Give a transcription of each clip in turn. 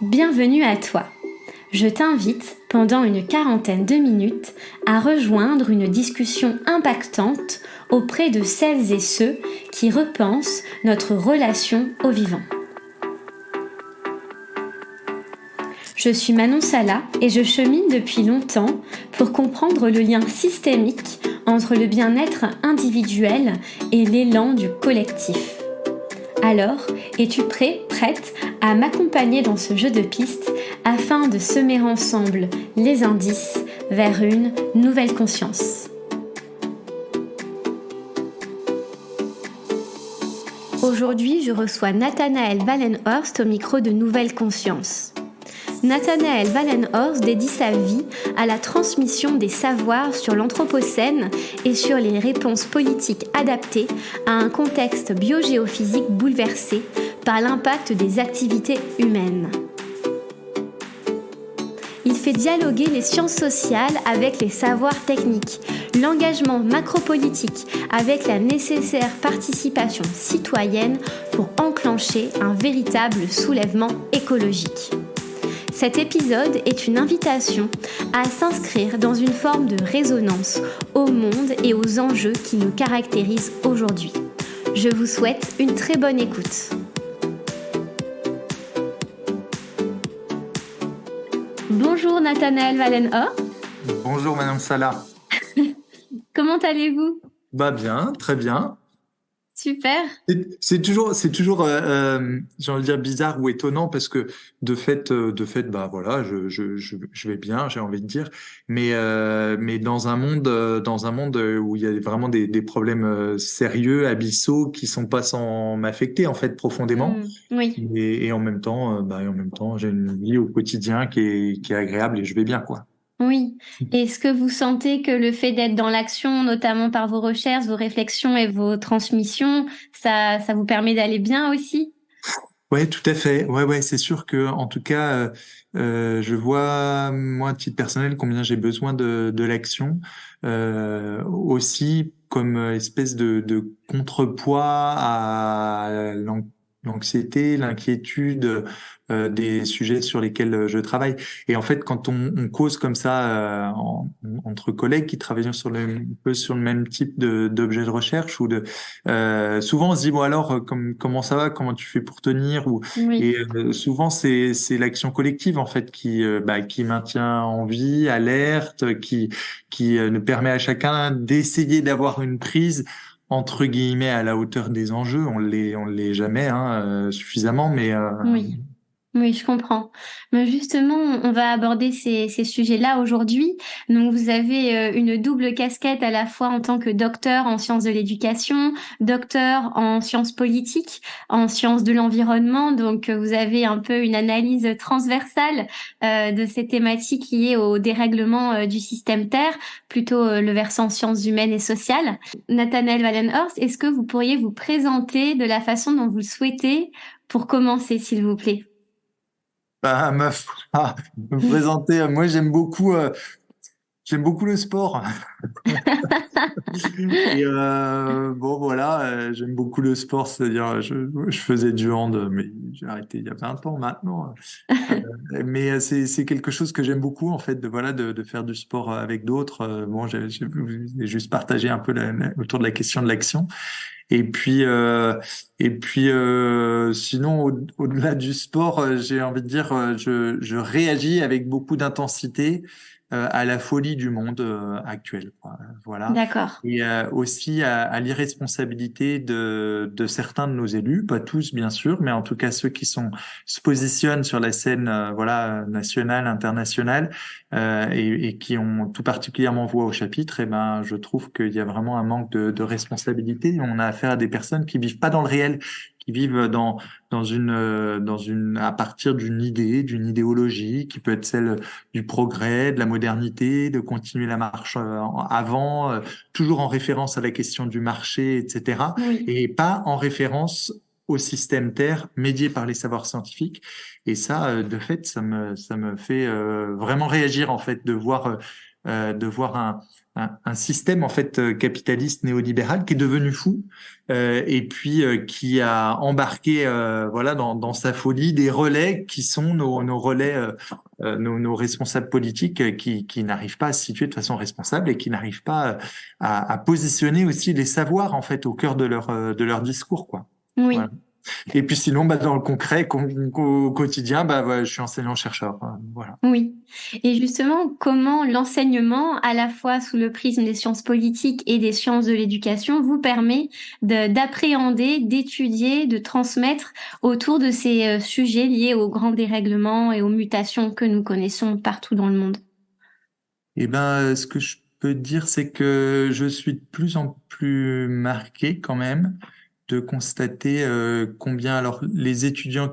Bienvenue à toi. Je t'invite, pendant une quarantaine de minutes, à rejoindre une discussion impactante auprès de celles et ceux qui repensent notre relation au vivant. Je suis Manon Sala et je chemine depuis longtemps pour comprendre le lien systémique entre le bien-être individuel et l'élan du collectif. Alors, es-tu prêt, prête à m'accompagner dans ce jeu de pistes afin de semer ensemble les indices vers une nouvelle conscience? Aujourd'hui, je reçois Nathanaël Wallenhorst au micro de Nouvelle Conscience. Nathanaël Wallenhorst dédie sa vie à la transmission des savoirs sur l'Anthropocène et sur les réponses politiques adaptées à un contexte biogéophysique bouleversé par l'impact des activités humaines. Il fait dialoguer les sciences sociales avec les savoirs techniques, l'engagement macropolitique avec la nécessaire participation citoyenne pour enclencher un véritable soulèvement écologique. Cet épisode est une invitation à s'inscrire dans une forme de résonance au monde et aux enjeux qui nous caractérisent aujourd'hui. Je vous souhaite une très bonne écoute. Bonjour Nathanaël Wallenhorst. Bonjour Madame Salah. Comment allez-vous? Bah bien, très bien. Super. C'est toujours, j'ai envie de dire bizarre ou étonnant parce que bah voilà, je vais bien, j'ai envie de dire, mais dans un monde où il y a vraiment des problèmes sérieux, abyssaux, qui sont pas sans m'affecter en fait profondément. Oui. Et en même temps, j'ai une vie au quotidien qui est agréable et je vais bien quoi. Oui. Est-ce que vous sentez que le fait d'être dans l'action, notamment par vos recherches, vos réflexions et vos transmissions, ça vous permet d'aller bien aussi? Ouais, tout à fait. Ouais, c'est sûr que, en tout cas, je vois, moi, à titre personnel, combien j'ai besoin de l'action, aussi comme espèce de contrepoids à l'anxiété, l'inquiétude, des sujets sur lesquels je travaille. Et en fait, quand on cause comme ça, entre collègues qui travaillent un peu sur le même type d'objet de recherche souvent on se dit bon alors comment ça va, comment tu fais pour tenir Oui. souvent c'est l'action collective en fait qui maintient en vie, alerte, qui nous permet à chacun d'essayer d'avoir une prise entre guillemets à la hauteur des enjeux. On l'est jamais suffisamment, mais Oui. Oui, je comprends. Mais justement, on va aborder ces sujets-là aujourd'hui. Donc, vous avez une double casquette à la fois en tant que docteur en sciences de l'éducation, docteur en sciences politiques, en sciences de l'environnement. Donc, vous avez un peu une analyse transversale de ces thématiques liées au dérèglement du système Terre, plutôt le versant sciences humaines et sociales. Nathanaël Wallenhorst, est-ce que vous pourriez vous présenter de la façon dont vous le souhaitez pour commencer, s'il vous plaît? bah, me présenter. Moi, j'aime beaucoup le sport. Et bon voilà, j'aime beaucoup le sport, c'est-à-dire je faisais du hand, mais j'ai arrêté il y a 20 ans maintenant. Mais c'est quelque chose que j'aime beaucoup en fait, de faire du sport avec d'autres. Bon, j'ai juste partagé un peu autour de la question de l'action. Sinon, au-delà du sport, j'ai envie de dire, je réagis avec beaucoup d'intensité à la folie du monde actuel, quoi. Voilà. D'accord. Et aussi à l'irresponsabilité de certains de nos élus, pas tous bien sûr, mais en tout cas ceux qui se positionnent sur la scène voilà nationale, internationale, et qui ont tout particulièrement voix au chapitre. Et ben, je trouve qu'il y a vraiment un manque de responsabilité. On a affaire à des personnes qui vivent pas dans le réel, qui vivent à partir d'une idée, d'une idéologie qui peut être celle du progrès, de la modernité, de continuer la marche avant, toujours en référence à la question du marché, etc., Oui. et pas en référence au système Terre médié par les savoirs scientifiques. Et ça, de fait, ça me fait vraiment réagir en fait de voir de voir un système en fait capitaliste néolibéral qui est devenu fou et puis qui a embarqué voilà dans sa folie des relais qui sont nos relais nos responsables politiques qui n'arrivent pas à se situer de façon responsable et qui n'arrivent pas à positionner aussi les savoirs en fait au cœur de leur discours quoi. Voilà. Oui. Et puis sinon, bah, dans le concret, au quotidien, bah, ouais, je suis enseignant-chercheur. Voilà. Oui. Et justement, comment l'enseignement, à la fois sous le prisme des sciences politiques et des sciences de l'éducation, vous permet d'appréhender, d'étudier, de transmettre autour de ces sujets liés aux grands dérèglements et aux mutations que nous connaissons partout dans le monde? Et ben, ce que je peux dire, c'est que je suis de plus en plus marqué quand même de constater combien alors les étudiants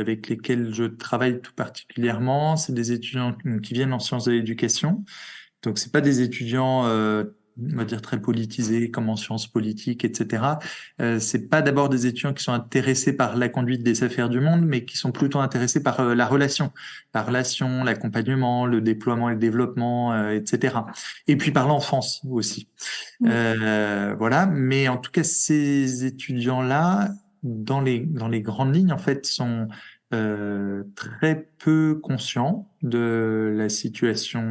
avec lesquels je travaille tout particulièrement, c'est des étudiants qui viennent en sciences de l'éducation. Donc, c'est pas des étudiants, on va dire très politisés, comme en sciences politiques, etc. C'est pas d'abord des étudiants qui sont intéressés par la conduite des affaires du monde, mais qui sont plutôt intéressés par la relation, l'accompagnement, le déploiement et le développement, etc. Et puis par l'enfance aussi. Oui. Voilà. Mais en tout cas, ces étudiants-là, dans les grandes lignes, en fait, sont très peu conscients de la situation,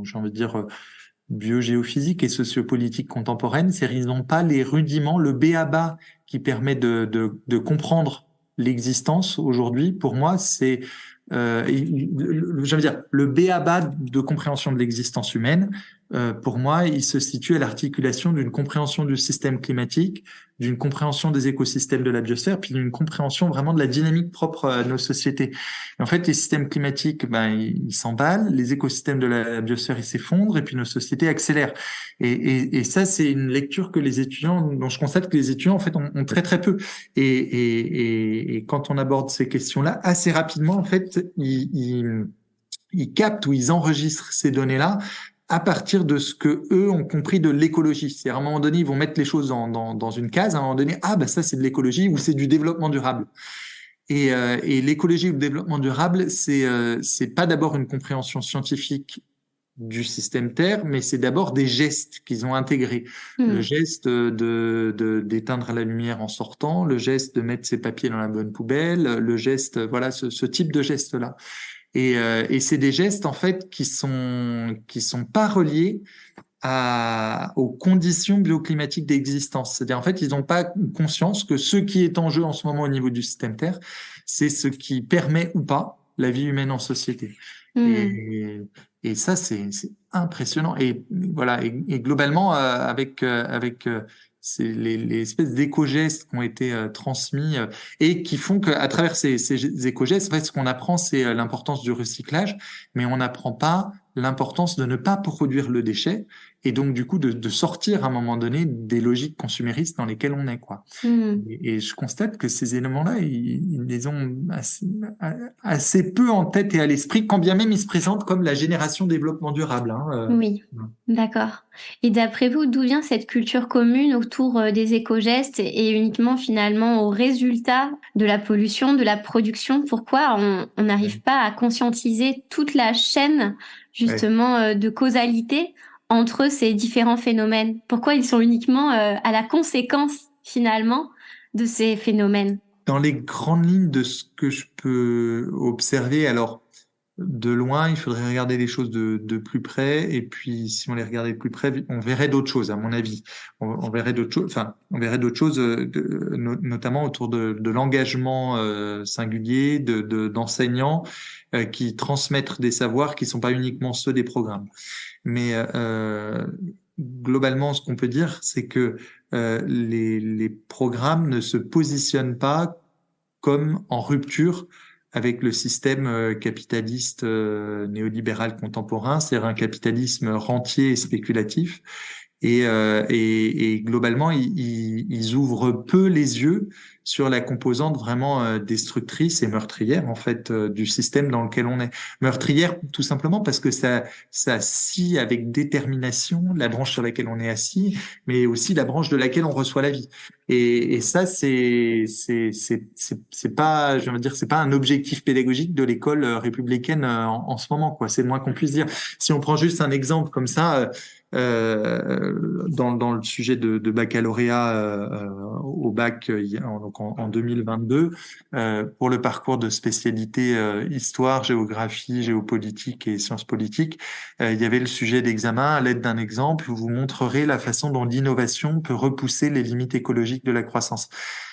j'ai envie de dire, biogéophysique et sociopolitique contemporaine. C'est-à-dire, ils n'ont pas les rudiments, le b.a.-ba qui permet de comprendre l'existence aujourd'hui. Pour moi, c'est, je veux dire, le b.a.-ba de compréhension de l'existence humaine. Pour moi, il se situe à l'articulation d'une compréhension du système climatique, d'une compréhension des écosystèmes de la biosphère, puis d'une compréhension vraiment de la dynamique propre à nos sociétés. Et en fait, les systèmes climatiques, ben, ils s'emballent, les écosystèmes de la biosphère, ils s'effondrent, et puis nos sociétés accélèrent. Et ça, c'est une lecture que les étudiants, dont je constate que les étudiants, en fait, ont très très peu. Et quand on aborde ces questions-là, assez rapidement, en fait, ils captent ou ils enregistrent ces données-là à partir de ce que eux ont compris de l'écologie. C'est à un moment donné, ils vont mettre les choses dans une case. À un moment donné, ah ben ça c'est de l'écologie ou c'est du développement durable. Et l'écologie ou le développement durable, c'est pas d'abord une compréhension scientifique du système Terre, mais c'est d'abord des gestes qu'ils ont intégrés. Le Hmm. geste d'éteindre la lumière en sortant, le geste de mettre ses papiers dans la bonne poubelle, le geste, voilà, ce type de geste-là. Et c'est des gestes en fait qui sont pas reliés aux conditions bioclimatiques d'existence. C'est-à-dire en fait ils n'ont pas conscience que ce qui est en jeu en ce moment au niveau du système Terre, c'est ce qui permet ou pas la vie humaine en société. Hmm. Et, et ça c'est impressionnant. Et voilà. Et globalement avec c'est les espèces d'éco-gestes qui ont été transmis et qui font qu'à travers ces éco-gestes, en fait, ce qu'on apprend, c'est l'importance du recyclage, mais on n'apprend pas l'importance de ne pas produire le déchet et donc du coup de sortir à un moment donné des logiques consuméristes dans lesquelles on est, quoi. Hmm. Et je constate que ces éléments-là, ils les ont assez peu en tête et à l'esprit, quand bien même ils se présentent comme la génération développement durable. Hein, Oui, d'accord. Et d'après vous, d'où vient cette culture commune autour des éco-gestes et uniquement finalement aux résultats de la pollution, de la production? Pourquoi on n'arrive pas à conscientiser toute la chaîne ouais. justement de causalité entre ces différents phénomènes? Pourquoi ils sont uniquement à la conséquence finalement de ces phénomènes? Dans les grandes lignes de ce que je peux observer, alors de loin, il faudrait regarder les choses de plus près, et puis si on les regardait de plus près, on verrait d'autres choses, à mon avis. On verrait d'autres choses, enfin, on verrait d'autres choses, notamment autour de l'engagement singulier d'enseignants qui transmettent des savoirs qui sont pas uniquement ceux des programmes. Mais globalement, ce qu'on peut dire, c'est que les programmes ne se positionnent pas comme en rupture avec le système capitaliste néolibéral contemporain, c'est-à-dire un capitalisme rentier et spéculatif. Et globalement, ils ouvrent peu les yeux sur la composante vraiment destructrice et meurtrière en fait du système dans lequel on est. Meurtrière tout simplement parce que ça scie avec détermination la branche sur laquelle on est assis, mais aussi la branche de laquelle on reçoit la vie. Et ça, c'est pas, je veux dire, c'est pas un objectif pédagogique de l'école républicaine en ce moment, quoi. C'est le moins qu'on puisse dire. Si on prend juste un exemple comme ça, dans le sujet de baccalauréat au bac, donc en 2022, pour le parcours de spécialité histoire, géographie, géopolitique et sciences politiques, il y avait le sujet d'examen. À l'aide d'un exemple, vous montrerez la façon dont l'innovation peut repousser les limites écologiques de la croissance.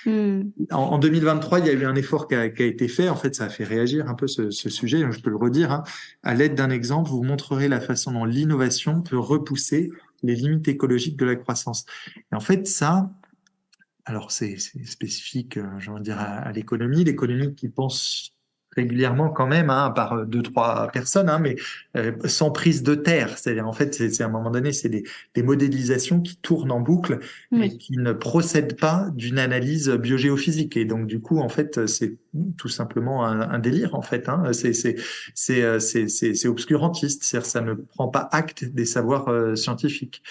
Mm. En 2023, il y a eu un effort qui a été fait. En fait, ça a fait réagir un peu ce sujet. Je peux le redire, hein. À l'aide d'un exemple, vous montrerez la façon dont l'innovation peut repousser les limites écologiques de la croissance. Et en fait, ça, alors c'est spécifique, j'ai envie de dire, à l'économie. L'économie qui pense régulièrement quand même, hein, par deux, trois personnes, hein, mais sans prise de terre. C'est-à-dire, en fait, c'est à un moment donné, c'est des modélisations qui tournent en boucle, mais Oui, qui ne procèdent pas d'une analyse biogéophysique. Et donc, du coup, en fait, c'est tout simplement un délire, en fait. Hein. C'est obscurantiste. C'est-à-dire, ça ne prend pas acte des savoirs scientifiques.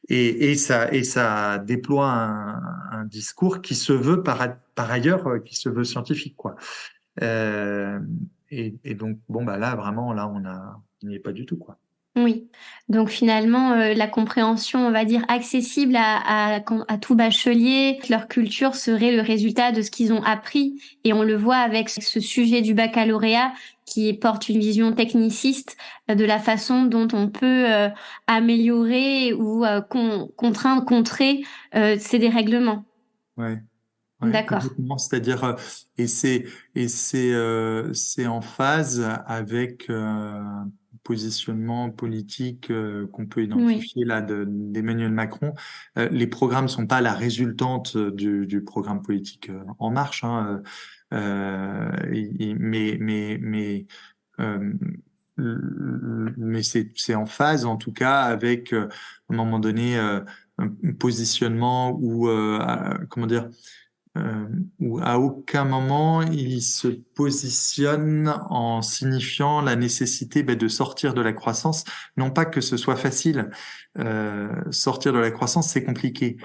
Et ça déploie un discours qui se veut par ailleurs, qui se veut scientifique, quoi. Euh, et donc, bon, bah là, vraiment, là, on n'y est pas du tout, quoi. oui. Donc finalement, la compréhension, on va dire, accessible à tout bachelier, leur culture serait le résultat de ce qu'ils ont appris. Et on le voit avec ce sujet du baccalauréat qui porte une vision techniciste de la façon dont on peut améliorer ou contraindre, contrer ces dérèglements. Ouais, ouais, D'accord. complètement. C'est-à-dire, et c'est c'est en phase avec un positionnement politique qu'on peut Oui, identifier là d'Emmanuel Macron. Les programmes sont pas la résultante du programme politique En Marche, hein, euh, mais c'est en phase en tout cas avec à un moment donné un positionnement où comment dire euh, où à aucun moment il se positionne en signifiant la nécessité de sortir de la croissance. Non pas que ce soit facile, sortir de la croissance c'est compliqué.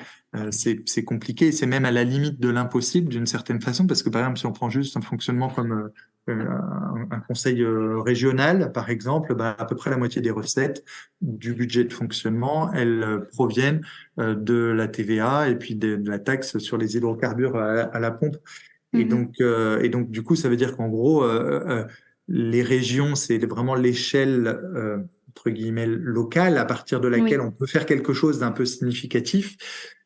C'est compliqué, c'est même à la limite de l'impossible d'une certaine façon, parce que par exemple si on prend juste un fonctionnement comme un conseil régional, par exemple, bah, à peu près la moitié des recettes du budget de fonctionnement, elles proviennent de la TVA et puis de la taxe sur les hydrocarbures à la pompe. mhm. Et donc, du coup, ça veut dire qu'en gros, les régions, c'est vraiment l'échelle, entre guillemets, locale, à partir de laquelle Oui, on peut faire quelque chose d'un peu significatif,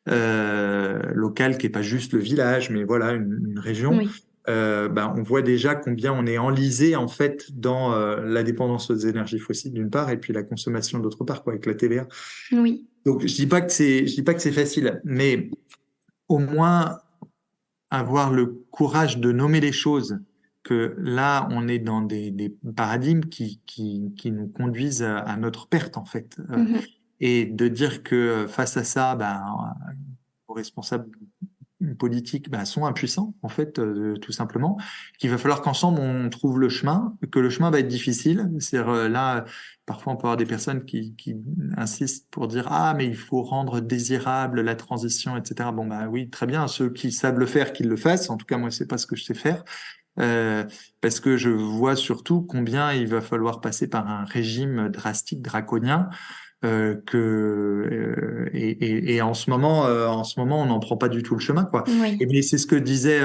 local, qui est pas juste le village, mais voilà, une région. oui, Ben, on voit déjà combien on est enlisé en fait dans la dépendance aux énergies fossiles d'une part et puis la consommation d'autre part, quoi, avec la TVA. oui, Donc je dis pas que c'est facile, mais au moins avoir le courage de nommer les choses, que là, on est dans des paradigmes qui nous conduisent à notre perte, en fait. mhm. Et de dire que face à ça, ben, aux responsables politiques sont impuissants, en fait, tout simplement, qu'il va falloir qu'ensemble on trouve le chemin, que le chemin va être difficile. C'est-à-dire là, parfois on peut avoir des personnes qui insistent pour dire ah mais il faut rendre désirable la transition, etc. Bon bah oui, très bien, ceux qui savent le faire, qu'ils le fassent. En tout cas, moi, c'est pas ce que je sais faire. Euh, Parce que je vois surtout combien il va falloir passer par un régime drastique, draconien, et en ce moment, on n'en prend pas du tout le chemin, quoi. Et Oui, bien, c'est ce que disait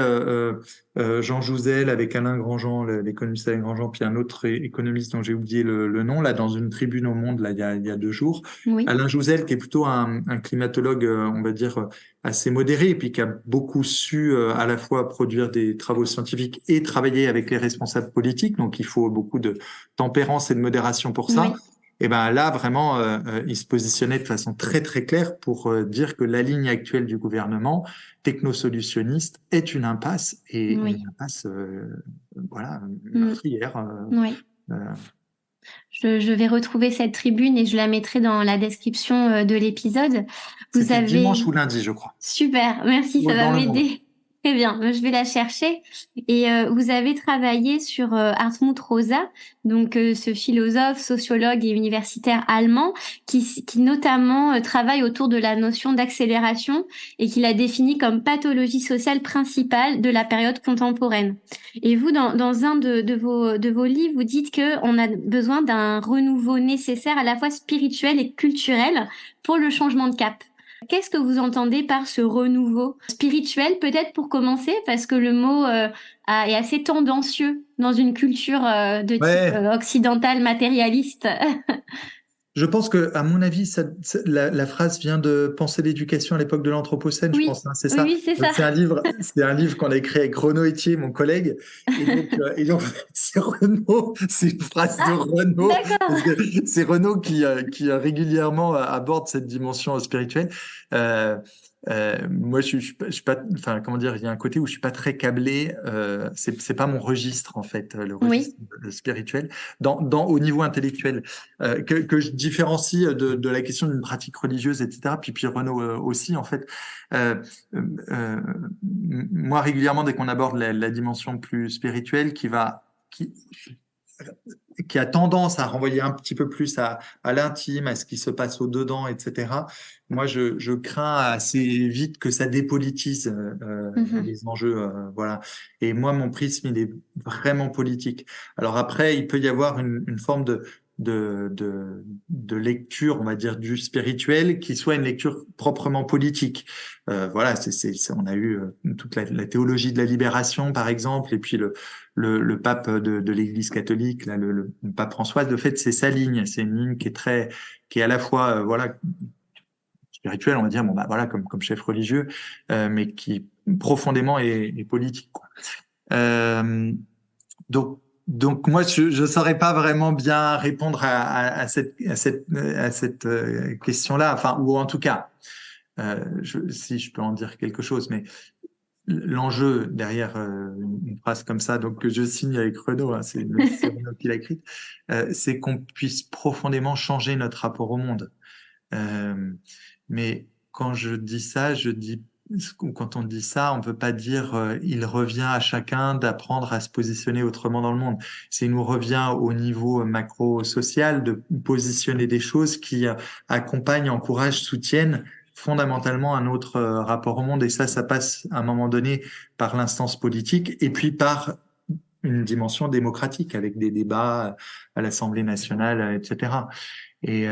Jean Jouzel avec Alain Grandjean, l'économiste Alain Grandjean, puis un autre économiste dont j'ai oublié le nom, là, dans une tribune au Monde, là, il y a 2 jours. oui, Alain Jouzel, qui est plutôt un climatologue, on va dire, assez modéré, et puis qui a beaucoup su à la fois produire des travaux scientifiques et travailler avec les responsables politiques. Donc, il faut beaucoup de tempérance et de modération pour ça. oui, Et ben là, vraiment, il se positionnait de façon très très claire pour dire que la ligne actuelle du gouvernement technosolutionniste est une impasse et une oui, impasse, voilà, mm, meurtrière. oui. Euh, Je vais retrouver cette tribune et je la mettrai dans la description de l'épisode. Vous C'était dimanche avez ou lundi, je crois, super, merci, ça va dans Le Monde. m'aider. Très bien, je vais la chercher. Et vous avez travaillé sur Hartmut Rosa, donc ce philosophe, sociologue et universitaire allemand, qui notamment travaille autour de la notion d'accélération et qui l'a définie comme pathologie sociale principale de la période contemporaine. Et vous, dans un de vos livres, vous dites que on a besoin d'un renouveau nécessaire à la fois spirituel et culturel pour le changement de cap. Qu'est-ce que vous entendez par ce renouveau spirituel, peut-être pour commencer, parce que le mot est assez tendancieux dans une culture de type Ouais, occidental matérialiste. je pense que, à mon avis, la phrase vient de Penser l'éducation à l'époque de l'Anthropocène, je Oui, pense, hein, c'est oui, ça. oui, c'est Donc, ça. c'est un livre qu'on a écrit avec Renaud Etier, mon collègue. Et donc c'est Renaud, c'est une phrase de Ah, Renaud, parce d'accord. que c'est Renaud qui régulièrement aborde cette dimension spirituelle. Euh, moi, je suis pas, enfin, comment dire, il y a un côté où je suis pas très câblé. C'est pas mon registre en fait, le registre Oui, spirituel, au niveau intellectuel. Que je différencie de la question d'une pratique religieuse, etc. Puis Renaud aussi, en fait. Euh, moi, régulièrement, dès qu'on aborde la dimension plus spirituelle, qui a tendance à renvoyer un petit peu plus à l'intime, à ce qui se passe au-dedans, etc. Moi, je crains assez vite que ça dépolitise mhm, les enjeux, voilà. Et moi, mon prisme, il est vraiment politique. Alors après, il peut y avoir une forme de lecture, on va dire, du spirituel, qui soit une lecture proprement politique. Voilà, on a eu toute la théologie de la libération, par exemple, et puis le pape de l'Église catholique, là, le pape François, de fait, c'est sa ligne. C'est une ligne qui est à la fois, voilà, spirituelle, on va dire, bon, bah, voilà, comme chef religieux, mais qui profondément est politique, quoi. Euh, donc moi, je saurais pas vraiment bien répondre à cette question-là, enfin, ou en tout cas, si je peux en dire quelque chose, mais l'enjeu derrière une phrase comme ça, donc que je signe avec Renaud, hein, c'est Renaud qui l'a écrite, c'est qu'on puisse profondément changer notre rapport au monde. Euh, mais quand je dis ça, quand on dit ça, on peut pas dire il revient à chacun d'apprendre à se positionner autrement dans le monde. C'est il nous revient au niveau macro-social de positionner des choses qui accompagnent, encouragent, soutiennent fondamentalement un autre rapport au monde. Et ça passe à un moment donné par l'instance politique et puis par une dimension démocratique avec des débats à l'Assemblée nationale, etc. Et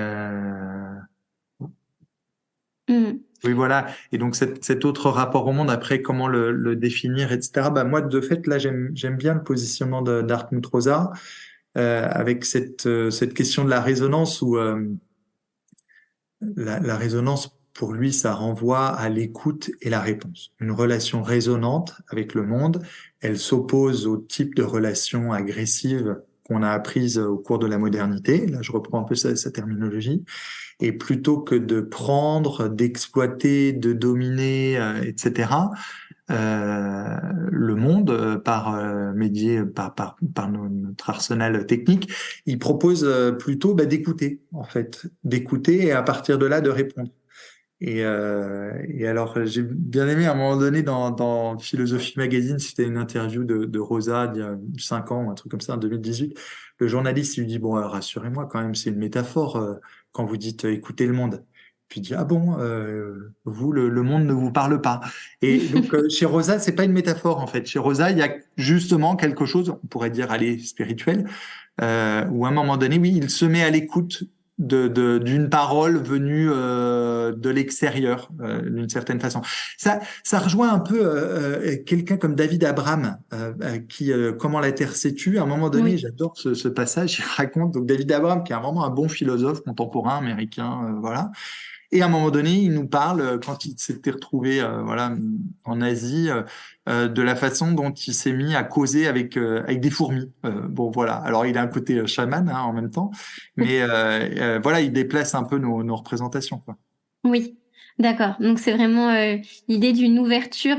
mhm, oui, voilà. Et donc cet autre rapport au monde, après, comment le définir, etc. Bah, moi, de fait, là, j'aime bien le positionnement d'Hartmut Rosa, avec cette question de la résonance où la résonance, pour lui, ça renvoie à l'écoute et la réponse. Une relation résonante avec le monde, elle s'oppose au type de relation agressive qu'on a apprise au cours de la modernité. Là, je reprends un peu sa terminologie. Et plutôt que de prendre, d'exploiter, de dominer, etc., le monde par notre arsenal technique, il propose plutôt d'écouter, en fait, d'écouter et à partir de là de répondre. Et alors, j'ai bien aimé à un moment donné dans Philosophie Magazine, c'était une interview de Rosa il y a 5 ans, un truc comme ça, en 2018. Le journaliste lui dit, bon, rassurez-moi quand même, c'est une métaphore quand vous dites écoutez le monde. Puis il dit, ah bon, vous, le monde ne vous parle pas. Et donc, chez Rosa, c'est pas une métaphore en fait. Chez Rosa, il y a justement quelque chose, on pourrait dire, allez, spirituel, où à un moment donné, oui, il se met à l'écoute d'une parole venue de l'extérieur, d'une certaine façon. Ça rejoint un peu quelqu'un comme David Abraham, qui comment la Terre s'est tue. À un moment donné, oui. j'adore ce passage. Il raconte donc David Abraham, qui est vraiment un bon philosophe contemporain américain, voilà. Et à un moment donné, il nous parle, quand il s'était retrouvé voilà, en Asie, de la façon dont il s'est mis à causer avec des fourmis. Bon, voilà. Alors, il a un côté chaman hein, en même temps, mais voilà, il déplace un peu nos représentations, quoi. Oui, d'accord. Donc c'est vraiment l'idée d'une ouverture.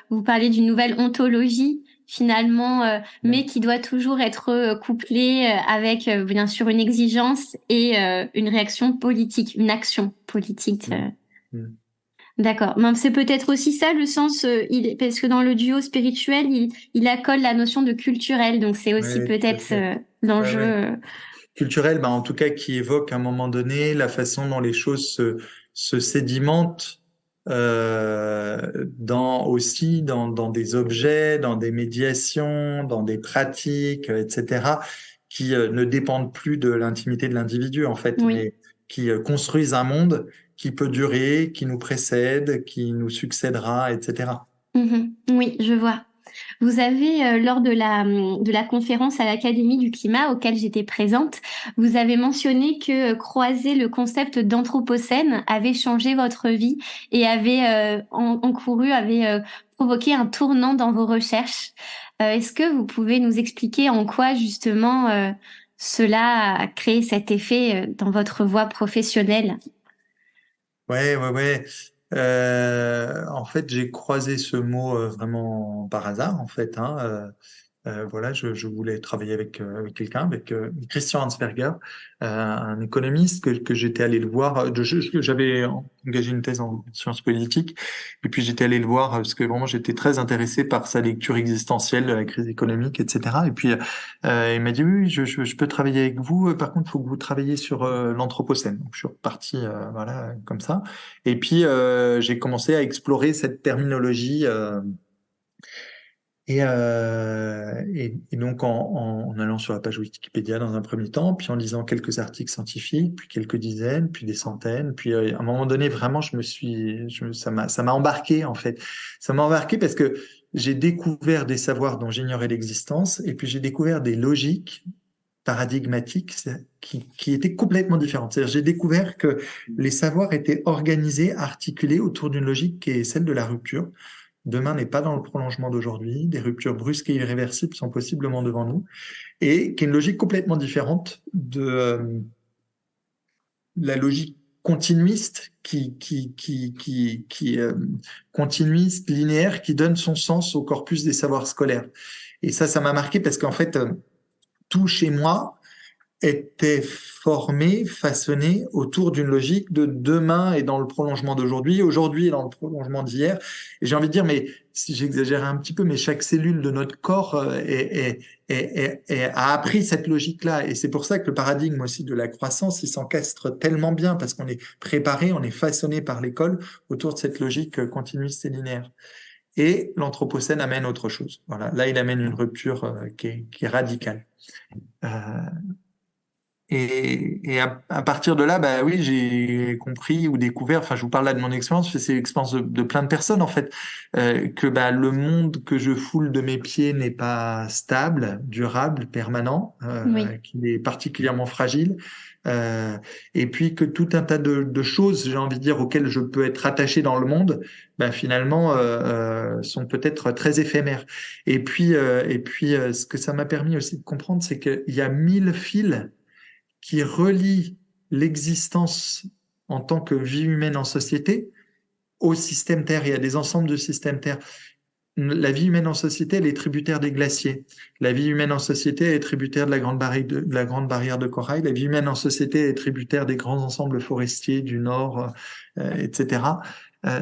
Vous parlez d'une nouvelle ontologie finalement, mais qui doit toujours être couplé avec bien sûr une exigence et une réaction politique, une action politique. Mm. D'accord. Ben, c'est peut-être aussi ça le sens, parce que dans le duo spirituel, il accole la notion de culturel, donc c'est aussi Ouais, tout à peut-être fait. Ouais, l'enjeu. ouais. Culturel, bah, en tout cas, qui évoque à un moment donné la façon dont les choses se sédimentent dans des objets, dans des médiations, dans des pratiques, etc., qui ne dépendent plus de l'intimité de l'individu, en fait, Oui. mais qui construisent un monde qui peut durer, qui nous précède, qui nous succédera, etc. Mhm. Oui, je vois. Vous avez, lors de la conférence à l'Académie du climat auquel j'étais présente, vous avez mentionné que croiser le concept d'anthropocène avait changé votre vie et avait avait provoqué un tournant dans vos recherches. Est-ce que vous pouvez nous expliquer en quoi justement cela a créé cet effet dans votre voie professionnelle? Ouais, ouais, ouais. En fait, j'ai croisé ce mot vraiment par hasard, en fait. Hein. Voilà, je voulais travailler avec quelqu'un, avec Christian Hansberger, un économiste que j'étais allé le voir. J'avais engagé une thèse en sciences politiques, et puis j'étais allé le voir parce que vraiment j'étais très intéressé par sa lecture existentielle de la crise économique, etc. Et puis il m'a dit oui, je peux travailler avec vous. Par contre, il faut que vous travailliez sur l'anthropocène. Donc je suis reparti, voilà, comme ça. Et puis j'ai commencé à explorer cette terminologie. Et donc en allant sur la page Wikipédia dans un premier temps, puis en lisant quelques articles scientifiques, puis quelques dizaines, puis des centaines, puis à un moment donné vraiment ça m'a embarqué en fait. Ça m'a embarqué parce que j'ai découvert des savoirs dont j'ignorais l'existence, et puis j'ai découvert des logiques paradigmatiques qui étaient complètement différentes. C'est-à-dire j'ai découvert que les savoirs étaient organisés, articulés autour d'une logique qui est celle de la rupture. Demain n'est pas dans le prolongement d'aujourd'hui. Des ruptures brusques et irréversibles sont possiblement devant nous. Et qui est une logique complètement différente de la logique continuiste continuiste, linéaire, qui donne son sens au corpus des savoirs scolaires. Et ça m'a marqué parce qu'en fait, tout chez moi était formé, façonné autour d'une logique de demain et dans le prolongement d'aujourd'hui, aujourd'hui et dans le prolongement d'hier. Et j'ai envie de dire, mais si j'exagère un petit peu, mais chaque cellule de notre corps a appris cette logique-là. Et c'est pour ça que le paradigme aussi de la croissance, il s'encastre tellement bien parce qu'on est préparé, on est façonné par l'école autour de cette logique continuiste et linéaire. Et l'anthropocène amène autre chose. Voilà. Là, il amène une rupture qui est radicale. Euh, et à partir de là, bah oui, j'ai compris ou découvert, enfin je vous parle là de mon expérience, c'est l'expérience de plein de personnes en fait, que bah, le monde que je foule de mes pieds n'est pas stable, durable, permanent, Oui. qu'il est particulièrement fragile, euh, et puis que tout un tas de choses, j'ai envie de dire, auxquelles je peux être attaché dans le monde, bah, finalement sont peut-être très éphémères. Et puis, ce que ça m'a permis aussi de comprendre, c'est qu'il y a 1000 fils qui relie l'existence en tant que vie humaine en société au système Terre. Il y a des ensembles de systèmes Terre. La vie humaine en société, elle est tributaire des glaciers. La vie humaine en société elle est tributaire de la grande barrière de corail. La vie humaine en société est tributaire des grands ensembles forestiers du Nord, etc.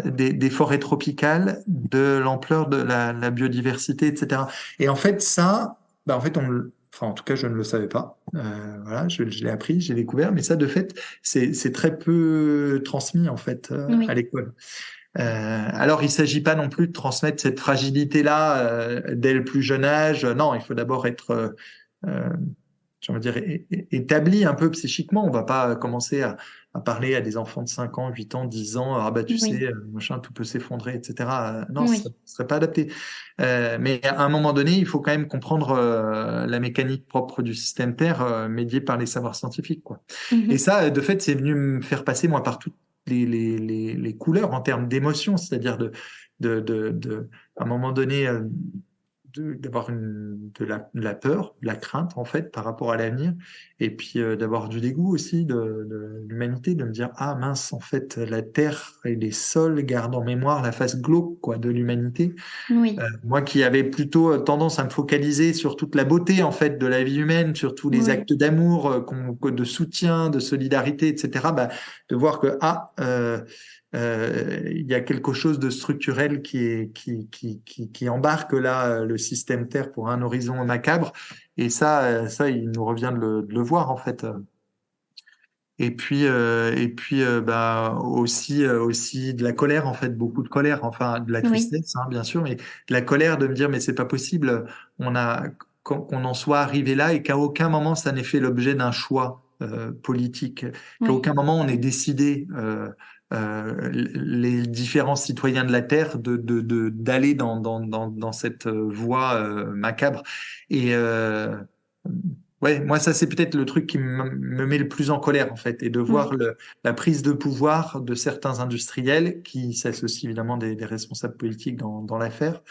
Des forêts tropicales, de l'ampleur de la biodiversité, etc. Et en fait, ça, bah, en fait, enfin, en tout cas, je ne le savais pas. Voilà, je l'ai appris, j'ai découvert, mais ça, de fait, c'est très peu transmis en fait à Oui. l'école. Alors, il s'agit pas non plus de transmettre cette fragilité-là dès le plus jeune âge. Non, il faut d'abord être, euh, j'ai envie de dire, établi un peu psychiquement. On va pas commencer à parler à des enfants de 5 ans, 8 ans, 10 ans. Ah bah tu sais, Oui. machin, tout peut s'effondrer, etc. Non, ce Oui. serait pas adapté. Mais à un moment donné, il faut quand même comprendre la mécanique propre du système Terre, médiée par les savoirs scientifiques, quoi. Et Mhm. ça, de fait, c'est venu me faire passer moi par toutes les couleurs en termes d'émotion, c'est-à-dire à un moment donné, d'avoir de la peur, de la crainte en fait par rapport à l'avenir, et puis d'avoir du dégoût aussi de l'humanité, de me dire ah mince en fait la terre et les sols gardent en mémoire la face glauque quoi de l'humanité. Oui, Moi qui avais plutôt tendance à me focaliser sur toute la beauté en fait de la vie humaine, sur tous les oui. actes d'amour, de soutien, de solidarité, etc. Bah, de voir que il y a quelque chose de structurel qui embarque là le système Terre pour un horizon macabre. Et ça, il nous revient de le voir en fait. Bah aussi de la colère en fait, beaucoup de colère, enfin de la Oui, tristesse hein, bien sûr, mais de la colère de me dire mais c'est pas possible, on a qu'on en soit arrivé là et qu'à aucun moment ça n'ait fait l'objet d'un choix politique, qu'à oui. aucun moment on ait décidé les différents citoyens de la Terre d'aller dans cette voie macabre et ouais, moi ça c'est peut-être le truc qui me met le plus en colère en fait, et de voir Oui. la prise de pouvoir de certains industriels qui s'associent évidemment des responsables politiques dans l'affaire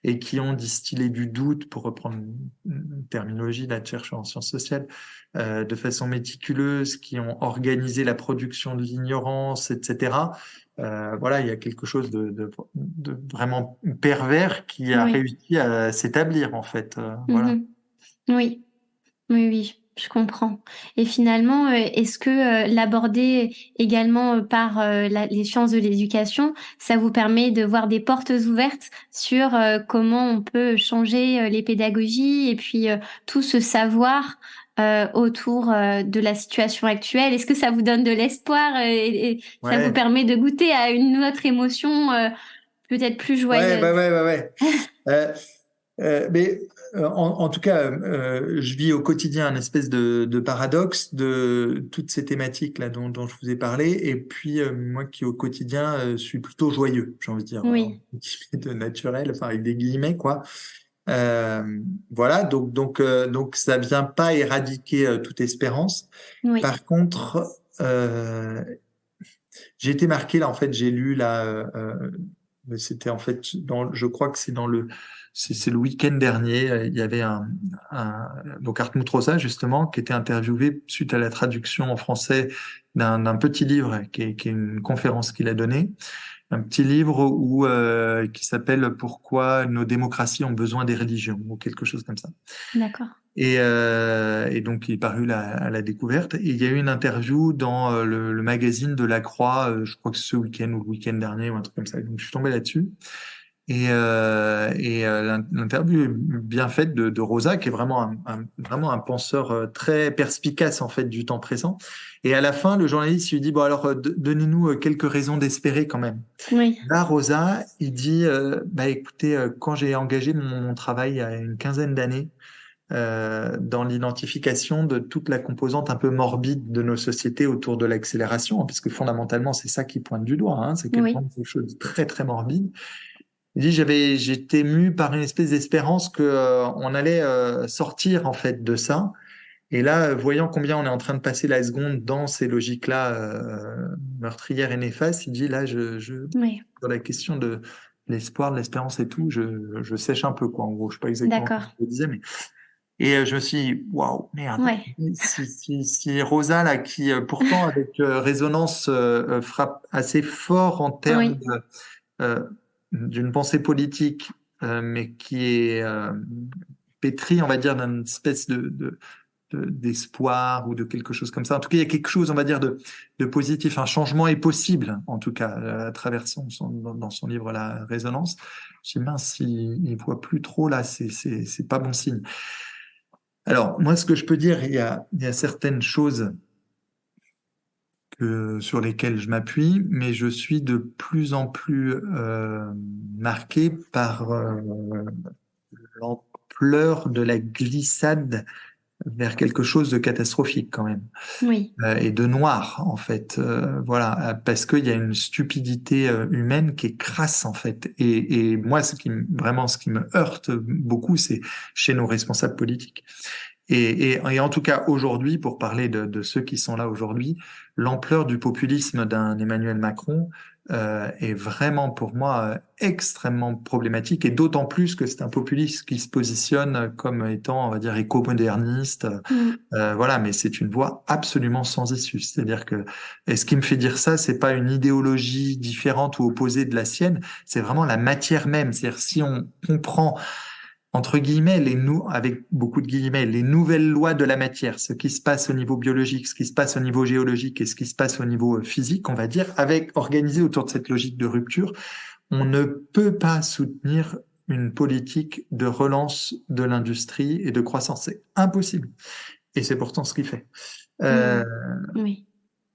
et qui ont distillé du doute, pour reprendre une terminologie là de chercheur en sciences sociales, de façon méticuleuse, qui ont organisé la production de l'ignorance, etc. Voilà, il y a quelque chose de vraiment pervers qui a Oui. réussi à s'établir en fait. Voilà. Mhm. Oui. Oui, oui, je comprends. Et finalement, est-ce que l'aborder également par les sciences de l'éducation, ça vous permet de voir des portes ouvertes sur comment on peut changer les pédagogies et puis tout ce savoir autour de la situation actuelle? Est-ce que ça vous donne de l'espoir et ça vous Ouais. permet de goûter à une autre émotion peut-être plus Ouais, joyeuse? ouais. Euh, mais en tout cas, je vis au quotidien un espèce de paradoxe de toutes ces thématiques là dont je vous ai parlé, et puis moi qui au quotidien suis plutôt joyeux, j'ai envie de dire, Oui, de naturel, enfin avec des guillemets quoi. Voilà, donc ça vient pas éradiquer toute espérance. oui, Par contre, j'ai été marqué là, en fait, j'ai lu là, mais c'était en fait je crois que c'est le week-end dernier, il y avait donc Hartmut Rosa justement qui était interviewé suite à la traduction en français d'un petit livre qui est une conférence qu'il a donnée, un petit livre qui s'appelle Pourquoi nos démocraties ont besoin des religions ou quelque chose comme ça. d'accord, Et donc, il est paru à la découverte. Et il y a eu une interview dans le magazine de La Croix, je crois que c'est ce week-end ou le week-end dernier ou un truc comme ça. Donc, je suis tombé là-dessus. L'interview est bien faite de Rosa, qui est vraiment vraiment un penseur très perspicace en fait du temps présent. Et à la fin, le journaliste lui dit, bon alors, donnez-nous quelques raisons d'espérer quand même. oui, Là, Rosa, il dit, bah écoutez, quand j'ai engagé mon travail il y a une quinzaine d'années, dans l'identification de toute la composante un peu morbide de nos sociétés autour de l'accélération, hein, parce que fondamentalement, c'est ça qui pointe du doigt, hein, c'est oui, quelque chose de très, très morbide. Il dit, j'étais mu par une espèce d'espérance que, on allait sortir, en fait, de ça. Et là, voyant combien on est en train de passer la seconde dans ces logiques-là, meurtrières et néfastes, il dit, là, oui, sur la question de l'espoir, de l'espérance et tout, je sèche un peu, quoi. En gros, je sais pas exactement ce que d'accord, je disais, mais et je me suis dit, waouh, merde. ouais. Si Rosa, là, qui pourtant avec résonance frappe assez fort en termes Oui, euh, d'une pensée politique, mais qui est pétrie, on va dire, d'une espèce d'espoir ou de quelque chose comme ça. En tout cas, il y a quelque chose, on va dire, de positif. Un changement est possible, en tout cas, à travers dans son livre La Résonance. Je dis, mince, il voit plus trop là, c'est pas bon signe. Alors, moi, ce que je peux dire, il y a certaines choses sur lesquelles je m'appuie, mais je suis de plus en plus marqué par l'ampleur de la glissade vers quelque chose de catastrophique quand même, oui, et de noir en fait. Voilà, parce qu'il y a une stupidité humaine qui est crasse en fait. Et moi, vraiment, ce qui me heurte beaucoup, c'est chez nos responsables politiques. Et en tout cas, aujourd'hui, pour parler de ceux qui sont là aujourd'hui, l'ampleur du populisme d'un Emmanuel Macron, est vraiment pour moi extrêmement problématique, et d'autant plus que c'est un populiste qui se positionne comme étant, on va dire, éco-moderniste. Mm. Voilà, mais c'est une voie absolument sans issue. C'est-à-dire que, et ce qui me fait dire ça, c'est pas une idéologie différente ou opposée de la sienne, c'est vraiment la matière même. C'est-à-dire si on comprend entre guillemets, avec beaucoup de guillemets, les nouvelles lois de la matière, ce qui se passe au niveau biologique, ce qui se passe au niveau géologique et ce qui se passe au niveau physique, on va dire, organisé autour de cette logique de rupture, on ne peut pas soutenir une politique de relance de l'industrie et de croissance. C'est impossible. Et c'est pourtant ce qu'il fait. Euh, Mm. Oui.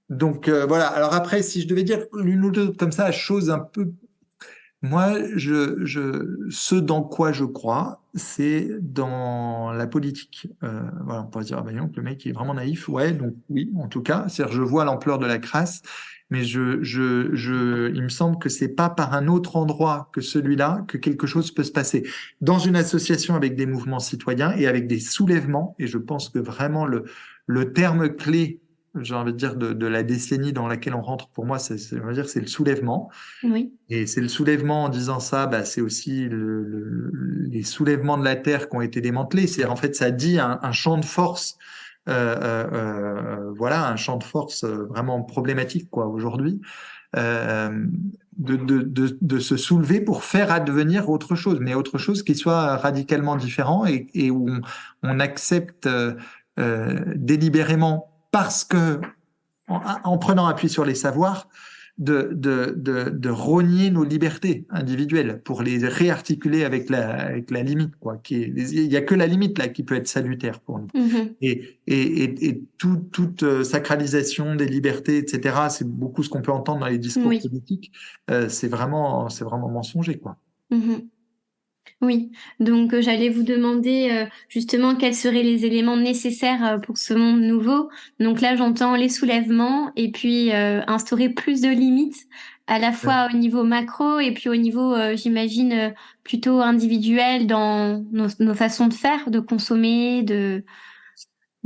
donc voilà. Alors après, si je devais dire l'une ou deux comme ça, chose un peu moi, ce dans quoi je crois, c'est dans la politique. Voilà, on pourrait se dire, ah ben non, le mec est vraiment naïf. Ouais, donc oui, en tout cas, c'est-à-dire, je vois l'ampleur de la crasse, mais il me semble que c'est pas par un autre endroit que celui-là que quelque chose peut se passer. Dans une association avec des mouvements citoyens et avec des soulèvements, et je pense que vraiment le terme clé, j'ai envie de dire, de la décennie dans laquelle on rentre, pour moi, on va dire, c'est le soulèvement. Oui. Et c'est le soulèvement en disant ça, bah, c'est aussi les soulèvements de la terre qui ont été démantelés. C'est en fait ça dit un champ de force, voilà, un champ de force vraiment problématique quoi aujourd'hui, euh, de se soulever pour faire advenir autre chose, mais autre chose qui soit radicalement différent et où on accepte délibérément parce que en prenant appui sur les savoirs, de rogner nos libertés individuelles pour les réarticuler avec la limite, quoi. Il y a que la limite là qui peut être salutaire pour nous. Mhm. Et toute sacralisation des libertés, etc., c'est beaucoup ce qu'on peut entendre dans les discours Oui. politiques. C'est vraiment mensonger, quoi. Mhm. Oui, donc j'allais vous demander justement quels seraient les éléments nécessaires pour ce monde nouveau. Donc là, j'entends les soulèvements et puis instaurer plus de limites à la Ouais. fois au niveau macro et puis au niveau, j'imagine, plutôt individuel dans nos façons de faire, de consommer, de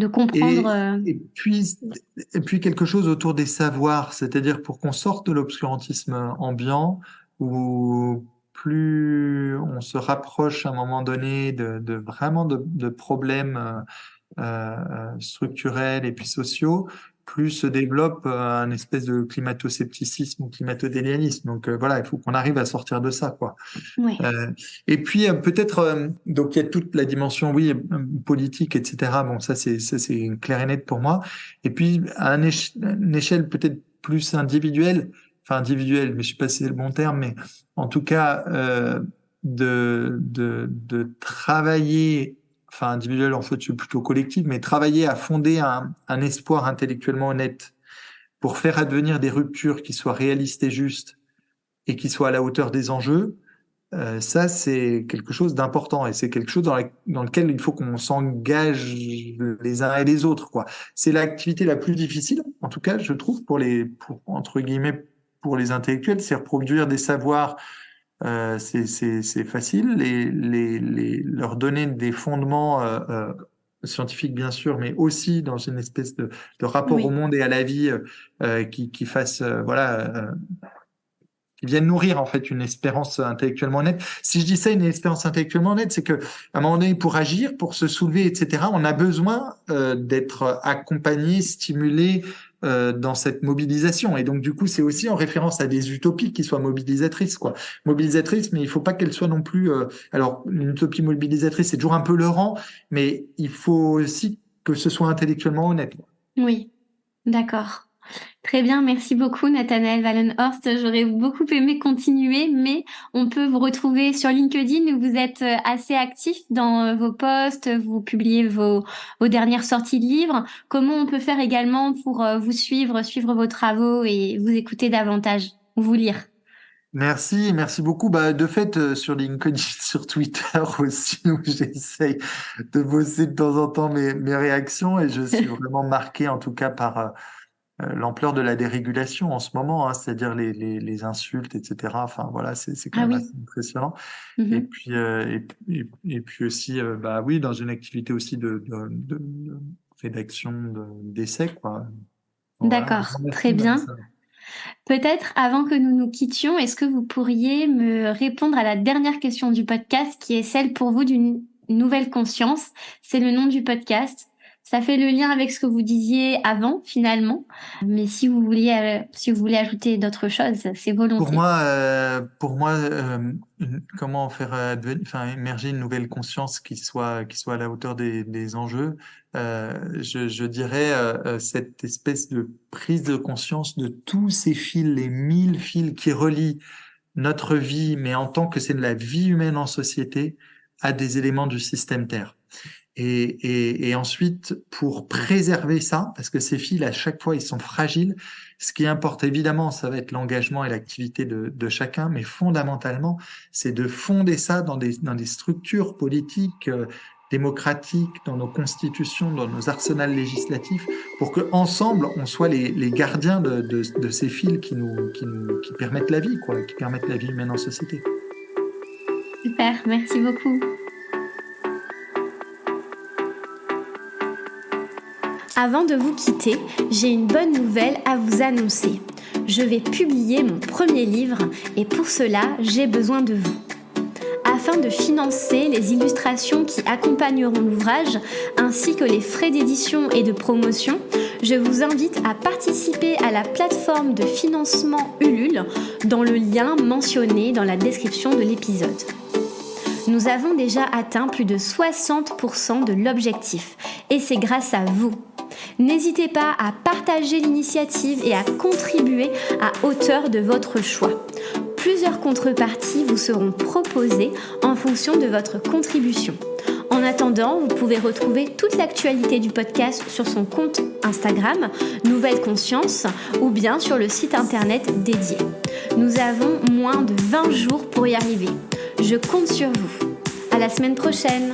comprendre. Et, et puis, et puis quelque chose autour des savoirs, c'est-à-dire pour qu'on sorte de l'obscurantisme ambiant, où plus on se rapproche à un moment donné vraiment de problèmes structurels et puis sociaux, plus se développe un espèce de climato-scepticisme ou climato-délianisme. Donc voilà, il faut qu'on arrive à sortir de ça, quoi. Ouais. Euh, et puis peut-être donc il y a toute la dimension oui politique etc. Bon ça c'est clair et net pour moi. Et puis à une échelle peut-être plus individuelle, enfin individuelle, mais je sais pas si c'est le bon terme, mais en tout cas de travailler, enfin individuel en fait je suis plutôt collectif, mais travailler à fonder un espoir intellectuellement honnête pour faire advenir des ruptures qui soient réalistes et justes et qui soient à la hauteur des enjeux. Ça, c'est quelque chose d'important et c'est quelque chose dans lequel il faut qu'on s'engage les uns et les autres, quoi. C'est l'activité la plus difficile, en tout cas, je trouve, entre guillemets, pour les intellectuels, c'est reproduire des savoirs, c'est facile, leur donner des fondements, scientifiques, bien sûr, mais aussi dans une espèce de rapport au Oui. monde et à la vie, qui fasse, voilà, qui viennent nourrir en fait une espérance intellectuellement honnête. Si je dis ça, une espérance intellectuellement honnête, c'est que à un moment donné, pour agir, pour se soulever, etc., on a besoin d'être accompagné, stimulé dans cette mobilisation. Et donc du coup, c'est aussi en référence à des utopies qui soient mobilisatrices, quoi. Mobilisatrices, mais il faut pas qu'elles soient non plus. Alors, une utopie mobilisatrice, c'est toujours un peu le rang, mais il faut aussi que ce soit intellectuellement honnête. Oui. D'accord. Très bien, merci beaucoup Nathanaël Wallenhorst. J'aurais beaucoup aimé continuer, mais on peut vous retrouver sur LinkedIn où vous êtes assez actif dans vos posts, vous publiez vos dernières sorties de livres. Comment on peut faire également pour vous suivre vos travaux et vous écouter davantage, ou vous lire? Merci beaucoup. Bah, de fait, sur LinkedIn, sur Twitter aussi, où j'essaye de bosser de temps en temps mes réactions et je suis vraiment marqué en tout cas par l'ampleur de la dérégulation en ce moment, hein, c'est-à-dire les insultes, etc. Enfin voilà, c'est quand Ah même oui. assez impressionnant. Et Mhm. puis et puis aussi, bah oui, dans une activité aussi de rédaction d'essais, quoi. Voilà, un D'accord, grand très merci, bien. Vanessa. Peut-être avant que nous nous quittions, est-ce que vous pourriez me répondre à la dernière question du podcast qui est celle pour vous d'une nouvelle conscience? C'est le nom du podcast. Ça fait le lien avec ce que vous disiez avant, finalement. Mais si vous voulez ajouter d'autres choses, c'est volontiers. Pour moi, comment faire émerger une nouvelle conscience qui soit à la hauteur des enjeux, je dirais cette espèce de prise de conscience de tous ces fils, les 1000 fils qui relient notre vie, mais en tant que c'est de la vie humaine en société, à des éléments du système Terre. Et ensuite, pour préserver ça, parce que ces fils, à chaque fois, ils sont fragiles, ce qui importe évidemment, ça va être l'engagement et l'activité de chacun, mais fondamentalement, c'est de fonder ça dans des structures politiques, démocratiques, dans nos constitutions, dans nos arsenals législatifs, pour que ensemble, on soit les gardiens de ces fils qui permettent la vie, quoi, qui permettent la vie humaine en société. Super, merci beaucoup. Avant de vous quitter, j'ai une bonne nouvelle à vous annoncer. Je vais publier mon premier livre et pour cela, j'ai besoin de vous. Afin de financer les illustrations qui accompagneront l'ouvrage, ainsi que les frais d'édition et de promotion, je vous invite à participer à la plateforme de financement Ulule dans le lien mentionné dans la description de l'épisode. Nous avons déjà atteint plus de 60% de l'objectif et c'est grâce à vous. N'hésitez pas à partager l'initiative et à contribuer à hauteur de votre choix. Plusieurs contreparties vous seront proposées en fonction de votre contribution. En attendant, vous pouvez retrouver toute l'actualité du podcast sur son compte Instagram, Nouvelle Conscience, ou bien sur le site internet dédié. Nous avons moins de 20 jours pour y arriver. Je compte sur vous. À la semaine prochaine!